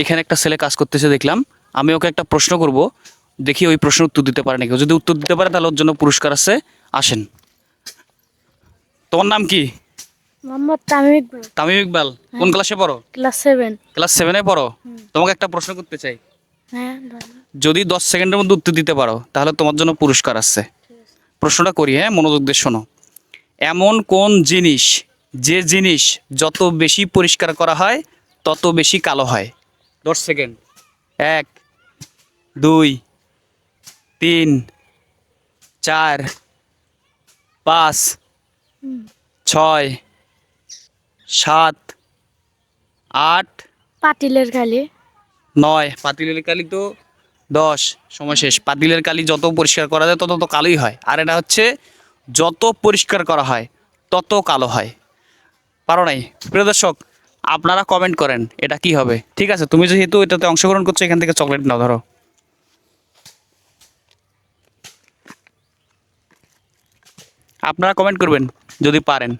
এখানে একটা ছেলে কাজ করতেছে দেখলাম, আমি ওকে একটা প্রশ্ন করব, দেখি ওই প্রশ্নের উত্তর দিতে পারে নাকি। ও যদি উত্তর দিতে পারে তাহলে ওর জন্য পুরস্কার আছে। আসেন, তোমার নাম কি? মোহাম্মদ তামিম ইকবাল। তামিম ইকবাল। কোন ক্লাসে পড়ো? ক্লাস 7। ক্লাস 7-এ পড়ো। তোমাকে একটা প্রশ্ন করতে চাই, হ্যাঁ বলো। যদি 10 সেকেন্ডের মধ্যে উত্তর দিতে পারো তাহলে তোমার জন্য পুরস্কার আছে। প্রশ্নটা করি, হ্যাঁ, মনোযোগ দিয়ে শোনো। এমন কোন জিনিস, যে জিনিস যত বেশি পরিষ্কার করা হয় তত বেশি কালো হয়? 10 সেকেন্ড। 1, 2, 3, 4, 5, 6, 7, 8, পাতিলের খালি। 9। পাতিলের কালি তো 10। সময় শেষ। পাতিলের কালি যত পরিষ্কার করা যায় তত তো কালোই হয়, আর এটা হচ্ছে যত পরিষ্কার করা হয় তত কালো হয়। পারো নাই? প্রিয় দর্শক, আপনারা কমেন্ট করেন এটা কি হবে। ঠিক আছে, তুমি যেহেতু এটাতে অংশগ্রহণ করছো, এখান থেকে চকলেট নাও, ধরো। আপনারা কমেন্ট করবেন যদি পারেন।